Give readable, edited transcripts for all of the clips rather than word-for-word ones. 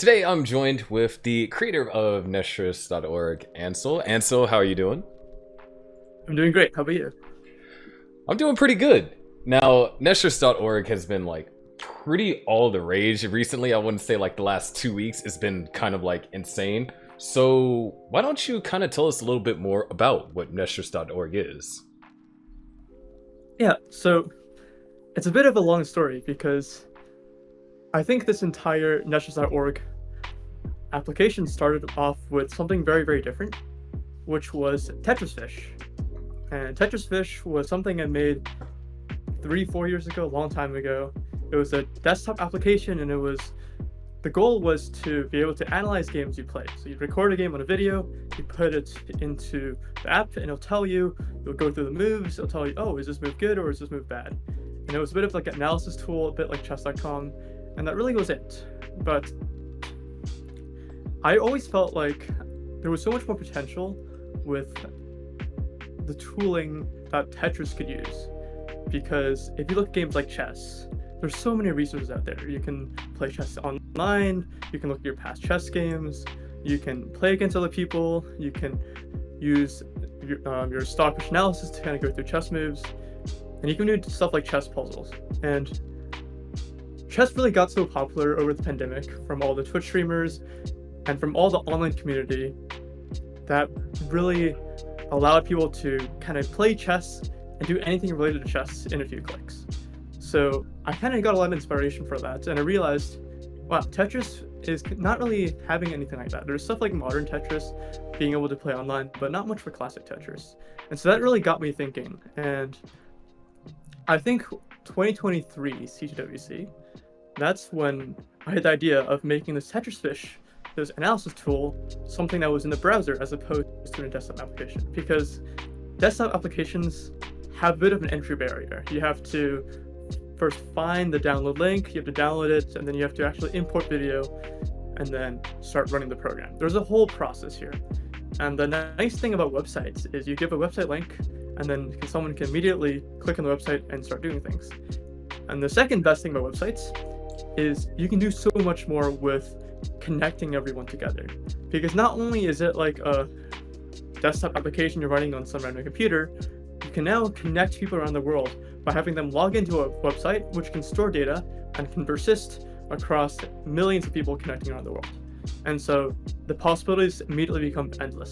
Today I'm joined with the creator of Tetris.org, Ansel. Ansel, how are you doing? I'm doing great. How about you? I'm doing pretty good. Now, Tetris.org has been like pretty all the rage recently. I wouldn't say like the last 2 weeks. It's been kind of like insane. So why don't you kind of tell us a little bit more about what Tetris.org is? Yeah, so it's a bit of a long story because I think this entire Nessus.org application started off with something very, very different, which was Tetris Fish. And Tetris Fish was something I made 3, 4 years ago, a long time ago. It was a desktop application, and the goal was to be able to analyze games you play. So you record a game on a video, you put it into the app, and it'll tell you, you'll go through the moves, it'll tell you, oh, is this move good or is this move bad? And it was a bit of like an analysis tool, a bit like chess.com, and that really was it. But I always felt like there was so much more potential with the tooling that Tetris could use. Because if you look at games like chess, there's so many resources out there. You can play chess online, you can look at your past chess games, you can play against other people, you can use your stock analysis to kind of go through chess moves, and you can do stuff like chess puzzles. And chess really got so popular over the pandemic from all the Twitch streamers and from all the online community that really allowed people to kind of play chess and do anything related to chess in a few clicks. So I kind of got a lot of inspiration for that, and I realized, wow, Tetris is not really having anything like that. There's stuff like modern Tetris, being able to play online, but not much for classic Tetris. And so that really got me thinking, and I think 2023 CTWC, that's when I had the idea of making this Tetris Fish, this analysis tool, something that was in the browser as opposed to a desktop application. Because desktop applications have a bit of an entry barrier. You have to first find the download link, you have to download it, and then you have to actually import video and then start running the program. There's a whole process here. And the nice thing about websites is you give a website link and then someone can immediately click on the website and start doing things. And the second best thing about websites is you can do so much more with connecting everyone together. Because not only is it like a desktop application you're running on some random computer, you can now connect people around the world by having them log into a website which can store data and can persist across millions of people connecting around the world. And so the possibilities immediately become endless.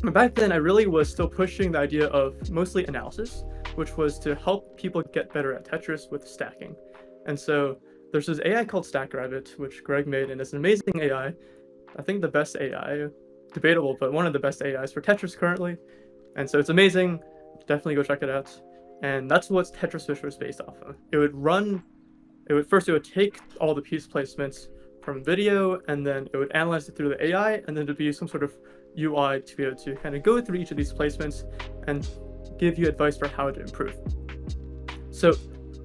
But back then, I really was still pushing the idea of mostly analysis, which was to help people get better at Tetris with stacking. And so there's this AI called StackRabbit, which Greg made, and it's an amazing AI. I think the best AI, debatable, but one of the best AIs for Tetris currently. And so it's amazing. Definitely go check it out. And that's what Tetris Fish was based off of. It would take all the piece placements from video, and then it would analyze it through the AI, and then there'd be some sort of UI to be able to kind of go through each of these placements and give you advice for how to improve. So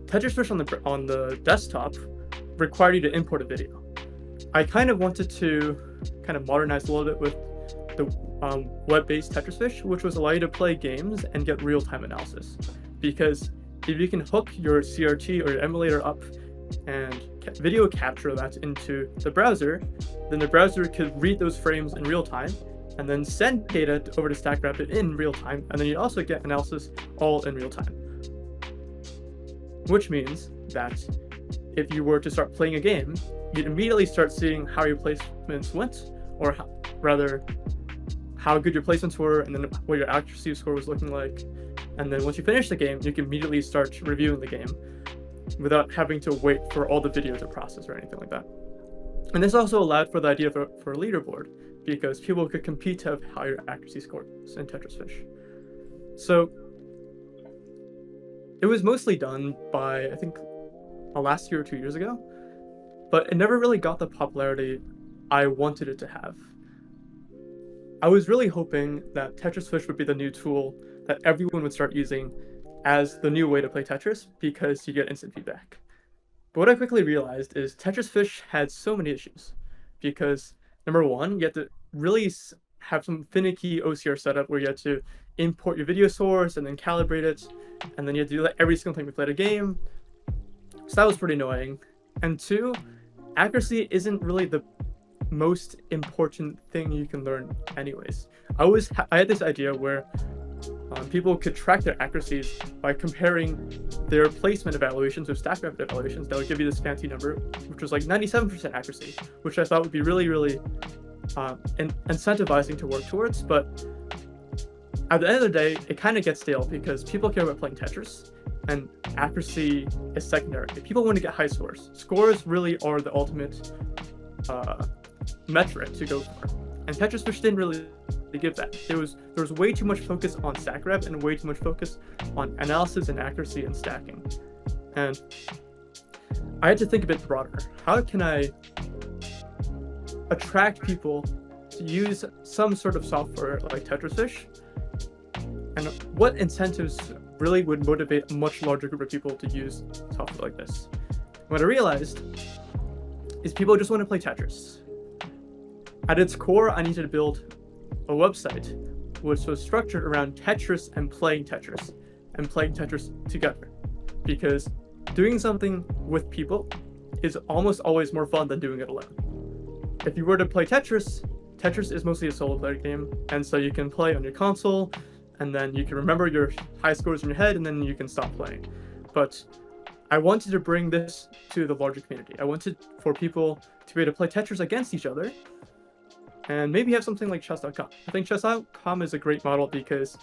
Tetris Fish on the desktop required you to import a video. I kind of wanted to kind of modernize a little bit with the web-based Tetris Fish, which was allow you to play games and get real-time analysis. Because if you can hook your CRT or your emulator up and video capture that into the browser, then the browser could read those frames in real time and then send data over to StackRabbit in real time, and then you also get analysis all in real time. Which means that if you were to start playing a game, you'd immediately start seeing how your placements went, or how good your placements were, and then what your accuracy score was looking like. And then once you finish the game, you can immediately start reviewing the game without having to wait for all the video to process or anything like that. And this also allowed for the idea for a leaderboard, because people could compete to have higher accuracy scores in Tetris Fish. So it was mostly done by, I think, last year or 2 years ago, but it never really got the popularity I wanted it to have. I was really hoping that Tetris Fish would be the new tool that everyone would start using as the new way to play Tetris, because you get instant feedback. But what I quickly realized is Tetris Fish had so many issues, because number one, you have to really have some finicky OCR setup where you have to import your video source and then calibrate it, and then you have to do that every single time you played a game. So that was pretty annoying. And two, accuracy isn't really the most important thing you can learn anyways. I had this idea where people could track their accuracies by comparing their placement evaluations with stack rapid evaluations. That would give you this fancy number, which was like 97% accuracy, which I thought would be really, really incentivizing to work towards. But at the end of the day, it kind of gets stale because people care about playing Tetris, and accuracy is secondary. People want to get high scores. Scores really are the ultimate metric to go for, and Tetris Fish didn't really give that. There was way too much focus on stack rep and way too much focus on analysis and accuracy and stacking. And I had to think a bit broader. How can I attract people to use some sort of software like Tetris Fish? And what incentives really would motivate a much larger group of people to use software like this? What I realized is people just want to play Tetris. At its core, I needed to build a website which was structured around Tetris and playing Tetris together. Because doing something with people is almost always more fun than doing it alone. If you were to play Tetris, Tetris is mostly a solo player game, and so you can play on your console, and then you can remember your high scores in your head, and then you can stop playing. But I wanted to bring this to the larger community. I wanted for people to be able to play Tetris against each other, and maybe have something like chess.com. I think chess.com is a great model because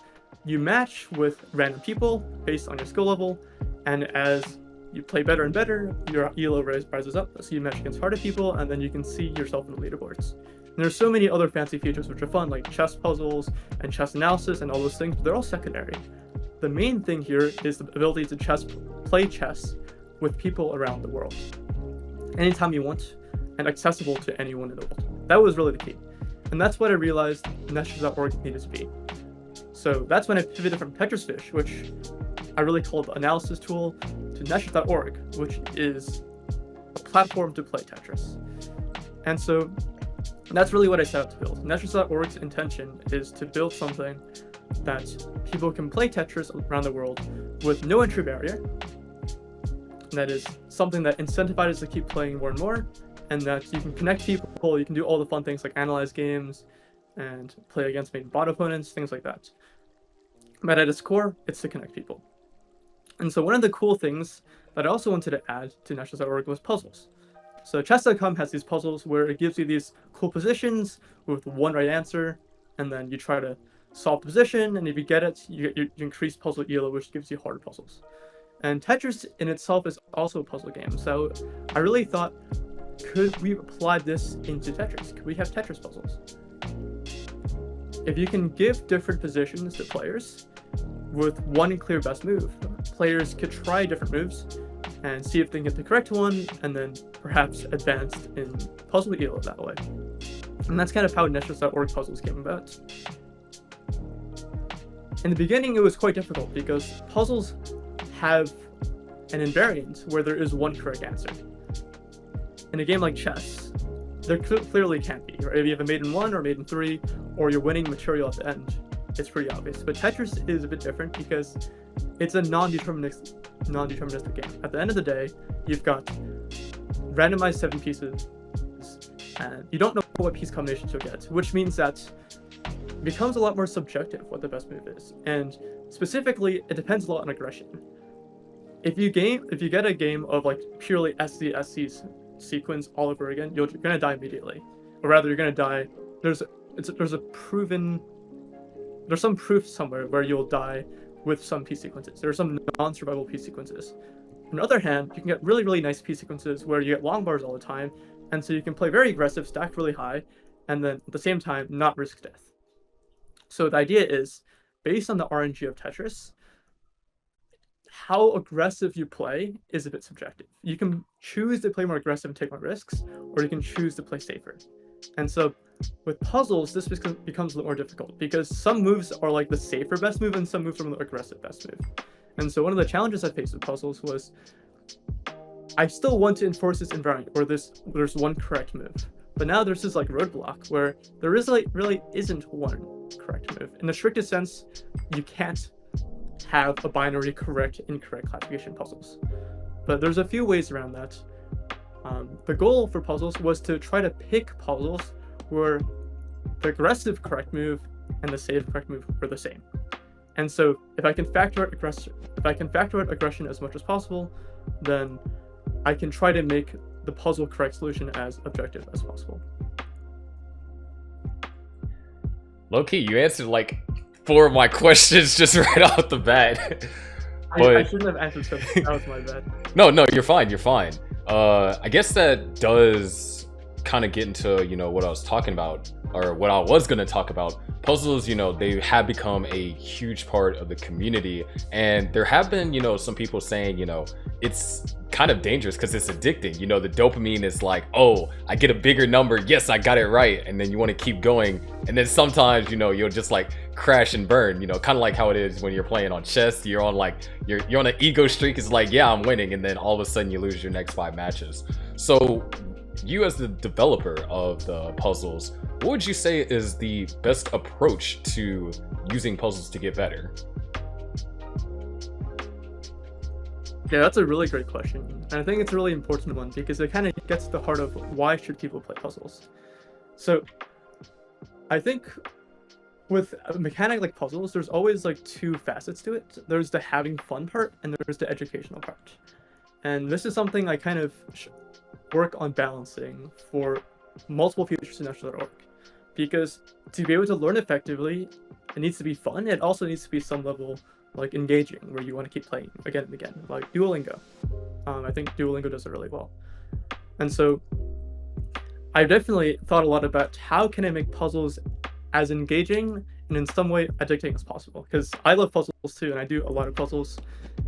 you match with random people based on your skill level, and as you play better and better, your elo rises up, so you match against harder people, and then you can see yourself in the leaderboards. And there's so many other fancy features which are fun, like chess puzzles and chess analysis and all those things, but they're all secondary. The main thing here is the ability to play chess with people around the world, anytime you want, and accessible to anyone in the world. That was really the key. And that's what I realized Neshers.org needed to be. So that's when I pivoted from Tetris Fish, which I really called the analysis tool, to Neshers.org, which is a platform to play Tetris. And so that's really what I set out to build. Neshers.org's intention is to build something that people can play Tetris around the world with no entry barrier. That is something that incentivizes to keep playing more and more, and that you can connect people, you can do all the fun things like analyze games and play against maybe bot opponents, things like that. But at its core, it's to connect people. And so one of the cool things that I also wanted to add to Neshers.org was puzzles. So chess.com has these puzzles where it gives you these cool positions with one right answer, and then you try to solve the position, and if you get it, you get your increased puzzle elo, which gives you harder puzzles. And Tetris in itself is also a puzzle game, so I really thought, could we apply this into Tetris? Could we have Tetris puzzles? If you can give different positions to players with one clear best move, players could try different moves and see if they can get the correct one, and then perhaps advance in puzzle elo that way. And that's kind of how Neshers.org puzzles came about. In the beginning, it was quite difficult because puzzles have an invariant where there is one correct answer. In a game like chess, there clearly can't be. Right? If you have a mate in 1 or mate in 3, or you're winning material at the end, it's pretty obvious. But Tetris is a bit different because it's a non-deterministic game. At the end of the day, you've got randomized 7 pieces, and you don't know what piece combinations you'll get, which means that it becomes a lot more subjective what the best move is. And specifically, it depends a lot on aggression. If you get a game of like purely SC's sequence all over again, you're gonna die immediately, or rather, you're gonna die. There's some proof somewhere where you'll die with some piece sequences. There are some non-survivable piece sequences. On the other hand, you can get really, really nice piece sequences where you get long bars all the time, and so you can play very aggressive, stack really high, and then at the same time not risk death. So the idea is, based on the RNG of Tetris, how aggressive you play is a bit subjective. You can choose to play more aggressive and take more risks, or you can choose to play safer. And so with puzzles, this becomes a little more difficult because some moves are like the safer best move and some moves are the aggressive best move. And so one of the challenges I faced with puzzles was I still want to enforce this invariant where there's one correct move. But now there's this like roadblock where there is like really isn't one correct move. In the strictest sense, you can't have a binary correct, incorrect classification puzzles. But there's a few ways around that. The goal for puzzles was to try to pick puzzles where the aggressive correct move and the safe correct move were the same. And so if I can factor out aggression as much as possible, then I can try to make the puzzle correct solution as objective as possible. Low-key, you answered like 4 of my questions just right off the bat. I shouldn't have answered so. That was my bad. No, you're fine. You're fine. I guess that does kind of get into, what I was talking about, or what I was going to talk about. Puzzles, they have become a huge part of the community, and there have been, some people saying, it's kind of dangerous because it's addicting. The dopamine is like, oh, I get a bigger number, yes, I got it right, and then you want to keep going, and then sometimes, you'll just like crash and burn, kind of like how it is when you're playing on chess. You're on like you're on an ego streak. It's like, yeah, I'm winning, and then all of a sudden you lose your next 5 matches. So you, as the developer of the puzzles, what would you say is the best approach to using puzzles to get better? Yeah, that's a really great question. And I think it's a really important one because it kind of gets to the heart of why should people play puzzles. So I think with a mechanic like puzzles, there's always like 2 facets to it. There's the having fun part and there's the educational part. And this is something I kind of work on balancing for multiple features in Netshers.org. Because to be able to learn effectively, it needs to be fun. It also needs to be some level like engaging, where you want to keep playing again and again, like Duolingo. I think Duolingo does it really well. And so I definitely thought a lot about how can I make puzzles as engaging and in some way addicting as possible, because I love puzzles too, and I do a lot of puzzles,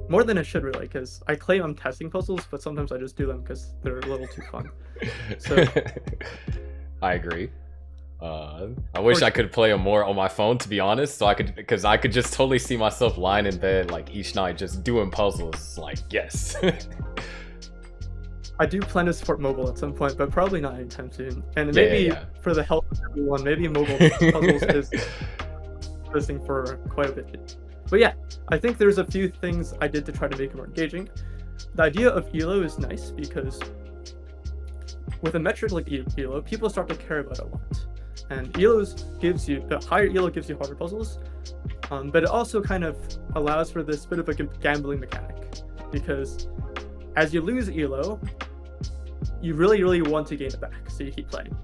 more than I should really, because I claim I'm testing puzzles, but sometimes I just do them because they're a little too fun. So I agree. I wish I could play them more on my phone, to be honest, because I could just totally see myself lying in bed like each night just doing puzzles. Like, yes. I do plan to support mobile at some point, but probably not anytime soon. And maybe for the health of everyone, maybe mobile puzzles is listening for quite a bit. But yeah, I think there's a few things I did to try to make it more engaging. The idea of ELO is nice because with a metric like ELO, people start to care about it a lot. And higher ELO gives you harder puzzles, but it also kind of allows for this bit of a gambling mechanic, because as you lose ELO, you really, really want to gain it back, so you keep playing.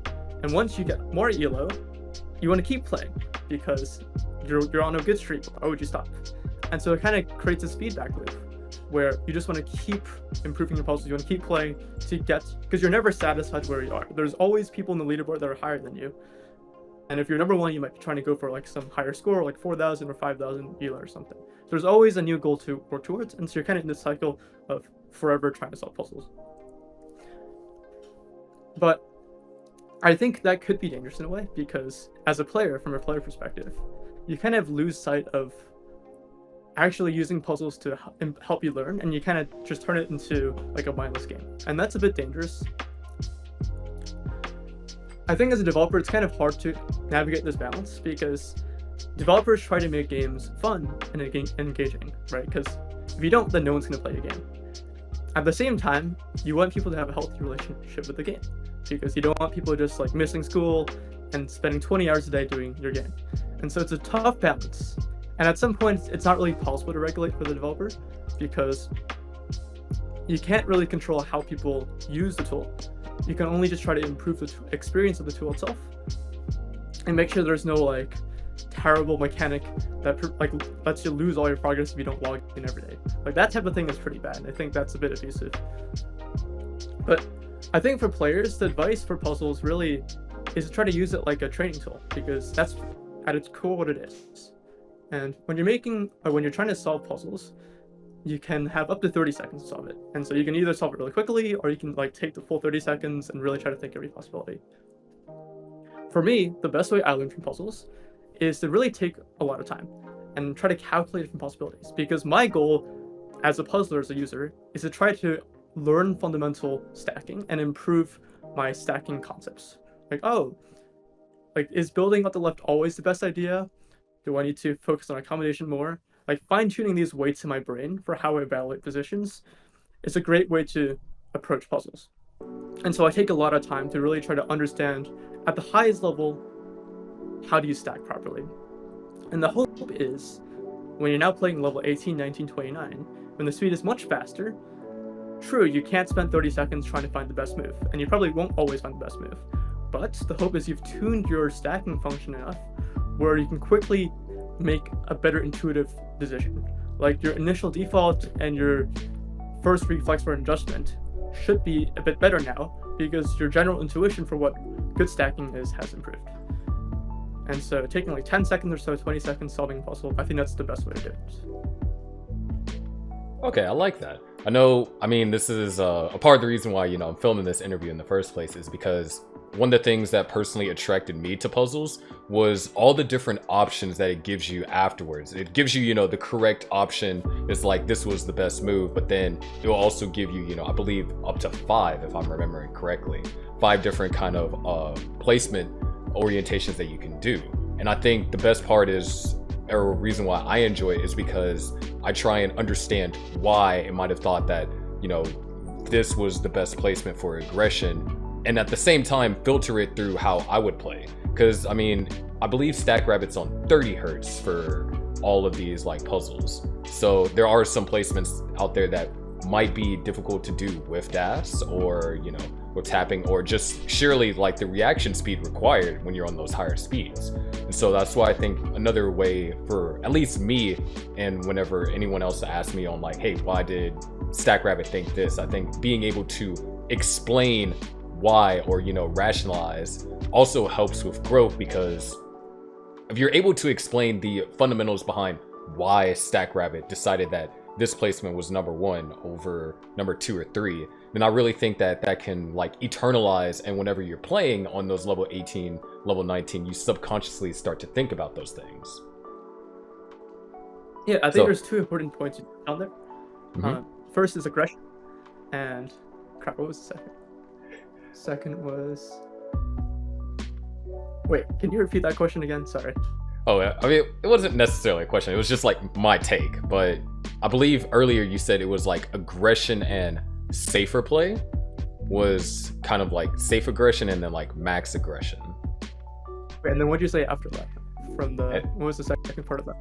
And once you get more ELO, you want to keep playing, because you're on a good streak. Why would you stop? And so it kind of creates this feedback loop, where you just want to keep improving your puzzles. You want to keep playing to get, because you're never satisfied where you are. There's always people in the leaderboard that are higher than you. And if you're number 1, you might be trying to go for like some higher score, like 4,000 or 5,000 ELO or something. There's always a new goal to work towards, and so you're kind of in this cycle of forever trying to solve puzzles. But I think that could be dangerous in a way, because as a player, from a player perspective, you kind of lose sight of actually using puzzles to help you learn, and you kind of just turn it into like a mindless game. And that's a bit dangerous. I think as a developer, it's kind of hard to navigate this balance, because developers try to make games fun and engaging, right? Because if you don't, then no one's going to play your game. At the same time, you want people to have a healthy relationship with the game, because you don't want people just like missing school and spending 20 hours a day doing your game. And so it's a tough balance. And at some point, it's not really possible to regulate for the developer, because you can't really control how people use the tool. You can only just try to improve the experience of the tool itself and make sure there's no like terrible mechanic that like lets you lose all your progress if you don't log in every day. Like that type of thing is pretty bad. I think that's a bit abusive. But I think for players, the advice for puzzles really is to try to use it like a training tool, because that's at its core what it is. And when you're trying to solve puzzles, you can have up to 30 seconds to solve it. And so you can either solve it really quickly, or you can like take the full 30 seconds and really try to think every possibility. For me, the best way I learn from puzzles is to really take a lot of time and try to calculate different possibilities, because my goal as a puzzler, as a user, is to try to learn fundamental stacking and improve my stacking concepts. Like, is building on the left always the best idea? Do I need to focus on accommodation more? Like, fine-tuning these weights in my brain for how I evaluate positions is a great way to approach puzzles. And so I take a lot of time to really try to understand at the highest level, how do you stack properly? And the hope is when you're now playing level 18, 19, 29, when the speed is much faster, true, you can't spend 30 seconds trying to find the best move, and you probably won't always find the best move. But the hope is you've tuned your stacking function enough where you can quickly make a better intuitive decision. Like your initial default and your first reflex for adjustment should be a bit better now because your general intuition for what good stacking is has improved. And so taking like 10 seconds or so, 20 seconds solving a puzzle, I think that's the best way to do it. Okay, I like that. I mean, this is a part of the reason why, I'm filming this interview in the first place is because one of the things that personally attracted me to puzzles was all the different options that it gives you afterwards. It gives you, the correct option. It's like, this was the best move, but then it will also give you, I believe up to 5, if I'm remembering correctly, 5 different kind of placement orientations that you can do. And I think the best part is, or reason why I enjoy it is because I try and understand why it might have thought that, this was the best placement for aggression, and at the same time filter it through how I would play. Because I mean, I believe Stack Rabbit's on 30 hertz for all of these like puzzles. So there are some placements out there that might be difficult to do with DAS or, with tapping, or just surely like the reaction speed required when you're on those higher speeds. And so that's why I think another way for at least me, and whenever anyone else asks me on like, hey, why did Stack Rabbit think this? I think being able to explain why, or rationalize, also helps with growth, because if you're able to explain the fundamentals behind why Stack Rabbit decided that this placement was number 1 over number 2 or 3, then I really think that that can like eternalize, and whenever you're playing on those level 18, level 19, you subconsciously start to think about those things. Yeah, I think there's 2 important points on there. Mm-hmm. First is aggression, and crap, what was the second? Second was... Wait, can you repeat that question again? Sorry. Oh, I mean, it wasn't necessarily a question. It was just like my take. But I believe earlier you said it was like aggression and safer play was kind of like safe aggression and then like max aggression. Wait, and then what did you say after that? What was the second part of that?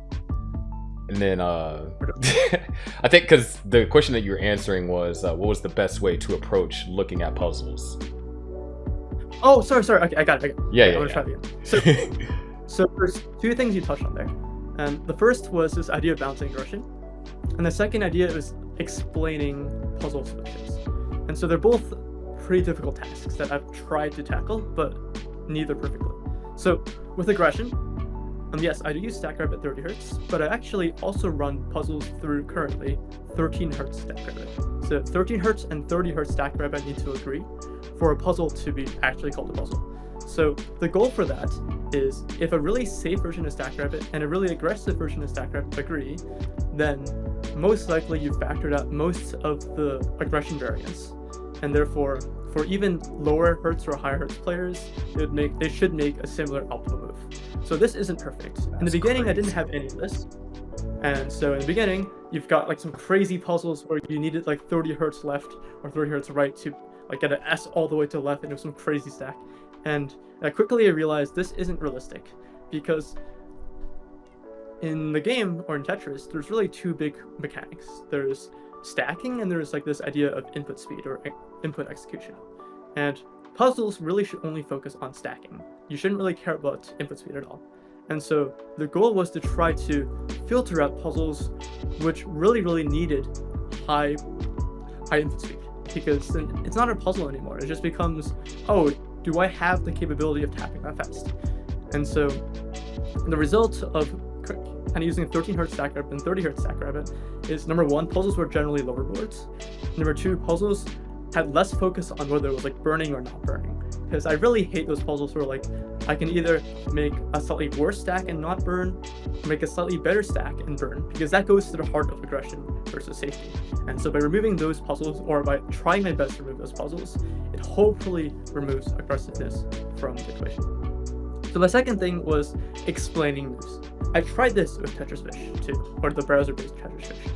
And then I think because the question that you were answering was what was the best way to approach looking at puzzles? Oh, sorry. Okay, I got it. Yeah. I'm gonna try it again. So there's 2 things you touched on there. The first was this idea of balancing aggression, and the second idea is explaining puzzle solutions. And so they're both pretty difficult tasks that I've tried to tackle, but neither perfectly. So with aggression, yes, I do use Stack Rabbit 30 hertz, but I actually also run puzzles through currently 13 hertz Stack Rabbit. So 13 hertz and 30 hertz Stack Rabbit need to agree for a puzzle to be actually called a puzzle. So the goal for that is if a really safe version of Stack Rabbit and a really aggressive version of Stack Rabbit agree, then most likely you've factored out most of the aggression variance, and therefore for even lower hertz or higher hertz players, they should make a similar optimal move. So this isn't perfect. In the beginning, I didn't have any of this. And so in the beginning, you've got like some crazy puzzles where you needed like 30 hertz left or 30 hertz right to like get an S all the way to the left, and it was some crazy stack. And I quickly realized this isn't realistic, because in the game, or in Tetris, there's really 2 big mechanics. There's stacking, and there's like this idea of input speed or input execution. And puzzles really should only focus on stacking. You shouldn't really care about input speed at all. And so the goal was to try to filter out puzzles which really needed high input speed, because then it's not a puzzle anymore. It just becomes, oh, do I have the capability of tapping that fast? And so the result of kind of using 13 hertz Stack Rabbit and 30 hertz Stack Rabbit is, number 1, puzzles were generally lower boards. Number 2, puzzles had less focus on whether it was like burning or not burning. Because I really hate those puzzles where like I can either make a slightly worse stack and not burn, or make a slightly better stack and burn, because that goes to the heart of aggression versus safety. And so by removing those puzzles, or by trying my best to remove those puzzles, it hopefully removes aggressiveness from the equation. So the second thing was explaining moves. I tried this with Tetris Fish too, or the browser-based Tetris Fish.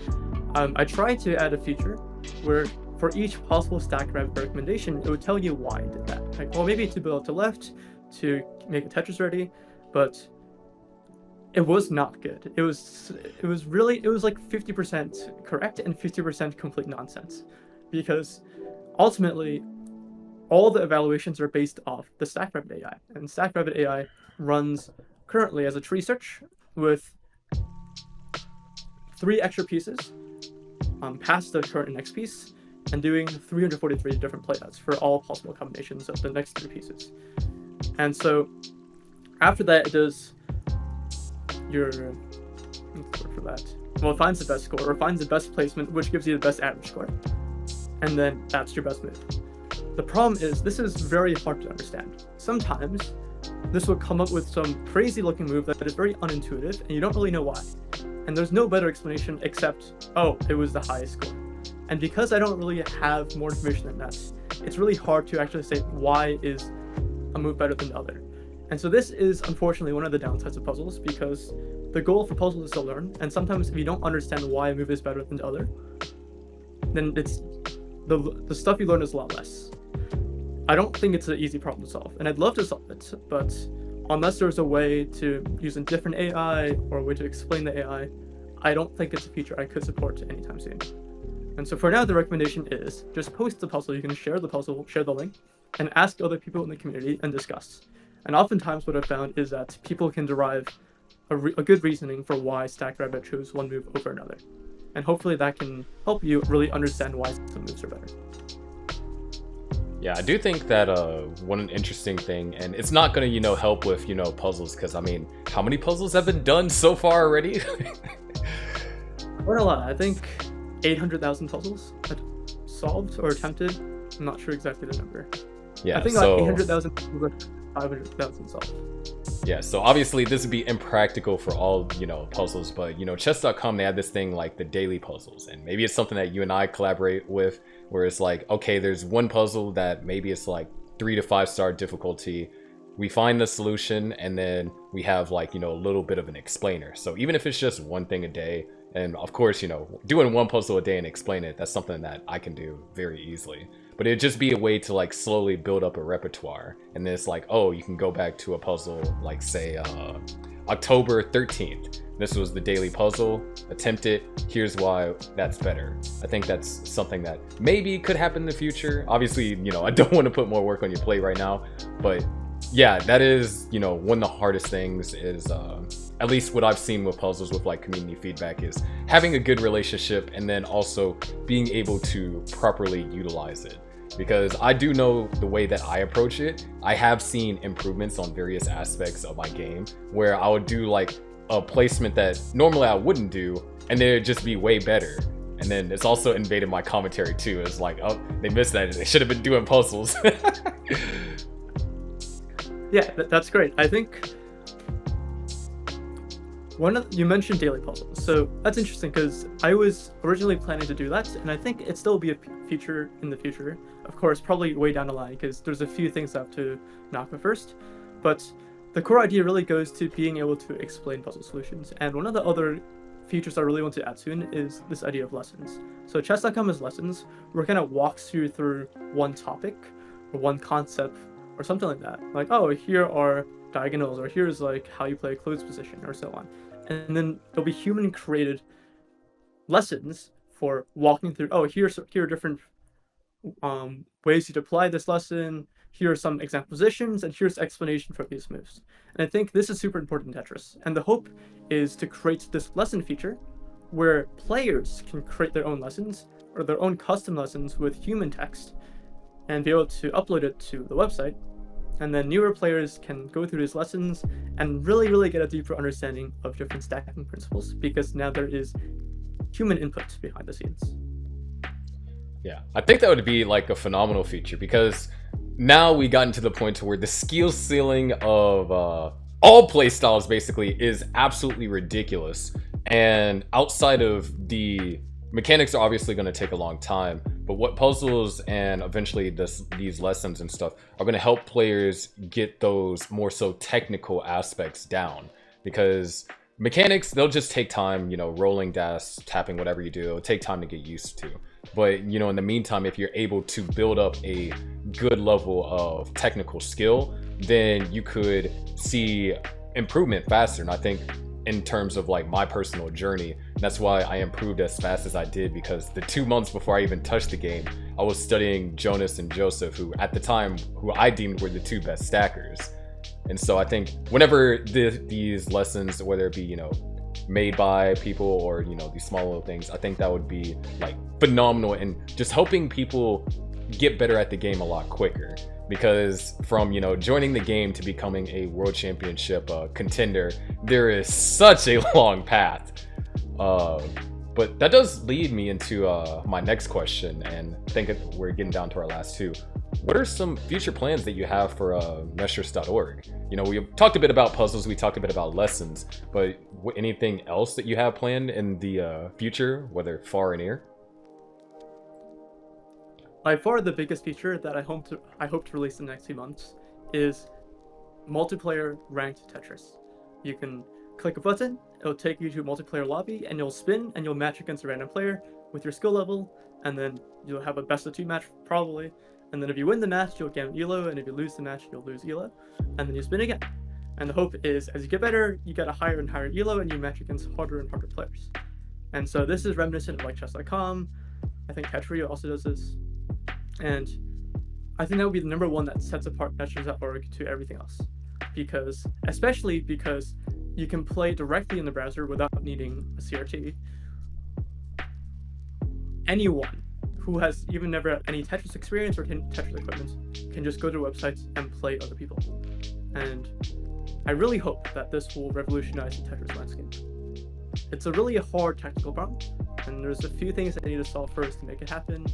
I tried to add a feature where, for for each possible stack rabbit recommendation, it would tell you why it did that. Like, well, maybe to build up to left, to make a Tetris ready, but it was not good. It was like 50% correct and 50% complete nonsense, because ultimately all the evaluations are based off the StackRabbit AI, and StackRabbit AI runs currently as a tree search with 3 extra pieces past the current and next piece, and doing 343 different playouts for all possible combinations of the next 3 pieces. And so after that, it does your for that. Well, it finds the best score, or finds the best placement, which gives you the best average score, and then that's your best move. The problem is this is very hard to understand. Sometimes this will come up with some crazy looking move that is very unintuitive, and you don't really know why. And there's no better explanation except, oh, it was the highest score. And because I don't really have more information than that, it's really hard to actually say why is a move better than the other. And so this is unfortunately one of the downsides of puzzles, because the goal for puzzles is to learn, and sometimes if you don't understand why a move is better than the other, then it's the stuff you learn is a lot less. I don't think it's an easy problem to solve, and I'd love to solve it, but unless there's a way to use a different AI or a way to explain the AI, I don't think it's a feature I could support anytime soon. And so for now, the recommendation is just post the puzzle. You can share the puzzle, share the link, and ask other people in the community and discuss. And oftentimes what I've found is that people can derive a good reasoning for why StackRabbit chose one move over another. And hopefully that can help you really understand why some moves are better. Yeah, I do think that one interesting thing, and it's not gonna, help with, puzzles, because I mean, how many puzzles have been done so far already? Quite a lot. I think 800,000 puzzles solved or attempted. I'm not sure exactly the number. Yeah, I think so 800,000 puzzles, 500,000 solved. Yeah, so obviously this would be impractical for all, puzzles, but, chess.com, they have this thing like the daily puzzles, and maybe it's something that you and I collaborate with, where it's like, okay, there's one puzzle that maybe it's like 3 to 5 star difficulty. We find the solution, and then we have like, a little bit of an explainer. So even if it's just one thing a day, and of course, doing one puzzle a day and explain it, that's something that I can do very easily. But it'd just be a way to like slowly build up a repertoire. And then it's like, oh, you can go back to a puzzle like, say, October 13th. This was the daily puzzle. Attempt it. Here's why that's better. I think that's something that maybe could happen in the future. Obviously, I don't want to put more work on your plate right now. But yeah, that is, one of the hardest things is, at least what I've seen with puzzles with like community feedback, is having a good relationship and then also being able to properly utilize it. Because I do know the way that I approach it, I have seen improvements on various aspects of my game where I would do like a placement that normally I wouldn't do, and then it'd just be way better. And then it's also invaded my commentary too. It's like, oh, they missed that. They should have been doing puzzles. Yeah, that's great. I think you mentioned daily puzzles, so that's interesting because I was originally planning to do that, and I think it still will be a feature in the future. Of course, probably way down the line, because there's a few things I have to knock out first. But the core idea really goes to being able to explain puzzle solutions. And one of the other features I really want to add soon is this idea of lessons. So chess.com has lessons where it kind of walks you through one topic or one concept or something like that. Like, oh, here are diagonals, or here's like how you play a closed position, or so on. And then there'll be human created lessons for walking through, oh, here are different ways you apply this lesson, here are some example positions, and here's explanation for these moves. And I think this is super important in Tetris. And the hope is to create this lesson feature where players can create their own lessons or their own custom lessons with human text and be able to upload it to the website. And then newer players can go through these lessons and really, really get a deeper understanding of different stacking principles, because now there is human input behind the scenes. Yeah, I think that would be like a phenomenal feature, because now we gotten to the point to where the skill ceiling of all play styles basically is absolutely ridiculous. And outside of the mechanics are obviously going to take a long time, but what puzzles and eventually these lessons and stuff are going to help players get those more so technical aspects down. Because mechanics, they'll just take time, rolling, dash, tapping, whatever you do, it'll take time to get used to. But in the meantime, if you're able to build up a good level of technical skill, then you could see improvement faster. And I think in terms of like my personal journey, that's why I improved as fast as I did, because the 2 months before I even touched the game, I was studying Jonas and Joseph, who at the time, who I deemed were the 2 best stackers. And so I think whenever these lessons, whether it be, made by people or, these small little things, I think that would be like phenomenal and just helping people get better at the game a lot quicker. Because from, joining the game to becoming a world championship contender, there is such a long path. But that does lead me into my next question, and I think we're getting down to our last 2. What are some future plans that you have for Neshers.org? We talked a bit about puzzles, we talked a bit about lessons, but anything else that you have planned in the future, whether far or near? By far, the biggest feature that I hope to release in the next few months is multiplayer ranked Tetris. You can click a button, it'll take you to a multiplayer lobby, and you'll spin and you'll match against a random player with your skill level, and then you'll have a best of 2 match probably. And then if you win the match, you'll get ELO, and if you lose the match, you'll lose ELO, and then you spin again. And the hope is, as you get better, you get a higher and higher ELO, and you match against harder and harder players. And so this is reminiscent of like chess.com. I think Tetris also does this. And I think that would be the number one that sets apart Neshers.org to everything else. Especially because you can play directly in the browser without needing a CRT. Anyone who has even never had any Tetris experience or Tetris equipment can just go to websites and play other people. And I really hope that this will revolutionize the Tetris landscape. It's a really hard technical problem, and there's a few things that I need to solve first to make it happen,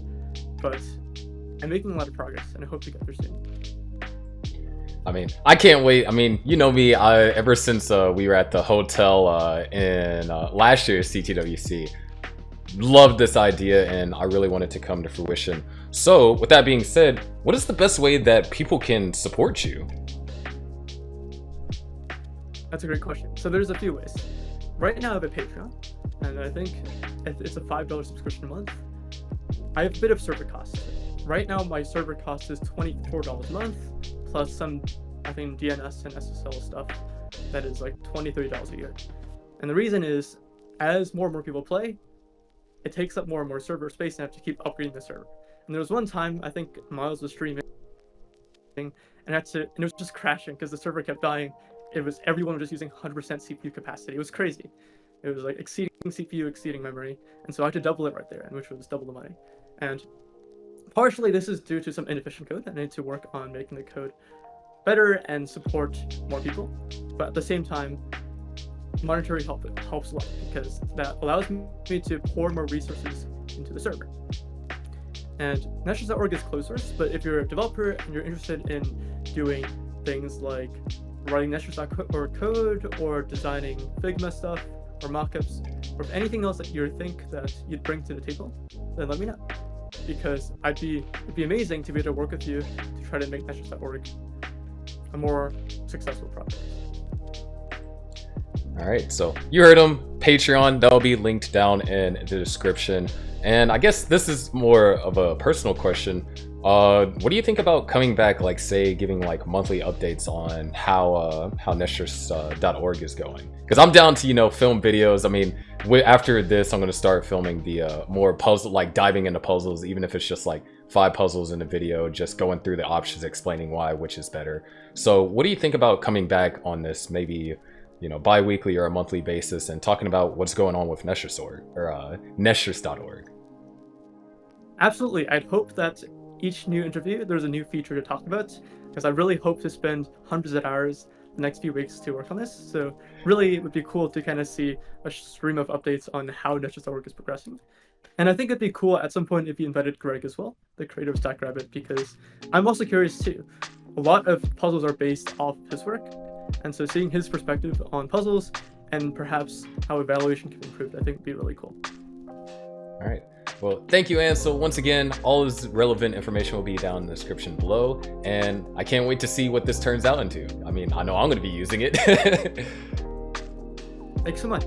but I'm making a lot of progress, and I hope to get there soon. I mean, I can't wait. I mean, you know me, ever since we were at the hotel in last year's CTWC, loved this idea, and I really wanted to come to fruition. So, with that being said, what is the best way that people can support you? That's a great question. So there's a few ways. Right now I have a Patreon, and I think it's a $5 subscription a month. I have a bit of server costs. Right now my server cost is $24 a month, plus some, I think, DNS and SSL stuff that is like $20, $30 a year. And the reason is, as more and more people play, it takes up more and more server space, and I have to keep upgrading the server. And there was one time, I think Miles was streaming, and it was just crashing because the server kept dying. Everyone was just using 100% CPU capacity. It was crazy. It was like exceeding CPU, exceeding memory. And so I had to double it right there, which was double the money. And partially this is due to some inefficient code. I need to work on making the code better and support more people. But at the same time, monetary help helps a lot, because that allows me to pour more resources into the server. And Neshers.org is closed source, but if you're a developer and you're interested in doing things like writing Neshers.org code or designing Figma stuff or mockups, or if anything else that you think that you'd bring to the table, then let me know, because it'd be amazing to be able to work with you to try to make Neshers.org a more successful product. All right, so you heard him. Patreon, that'll be linked down in the description. And I guess this is more of a personal question. What do you think about coming back, like, say, giving like monthly updates on how Neshers.org is going? Because I'm down to, film videos. I mean, after this, I'm going to start filming the more puzzle, like diving into puzzles, even if it's just like 5 puzzles in a video, just going through the options, explaining why, which is better. So what do you think about coming back on this, maybe, bi-weekly or a monthly basis, and talking about what's going on with Neshers.org or Neshers.org? Absolutely. I'd hope that each new interview, there's a new feature to talk about, because I really hope to spend hundreds of hours the next few weeks to work on this. So really, it would be cool to kind of see a stream of updates on how Neshers.org is progressing. And I think it'd be cool at some point if you invited Greg as well, the creator of StackRabbit, because I'm also curious too. A lot of puzzles are based off his work, and so seeing his perspective on puzzles and perhaps how evaluation can be improved, I think would be really cool. All right. Well, thank you, Ansel. Once again, all this relevant information will be down in the description below, and I can't wait to see what this turns out into. I mean, I know I'm going to be using it. Thanks so much.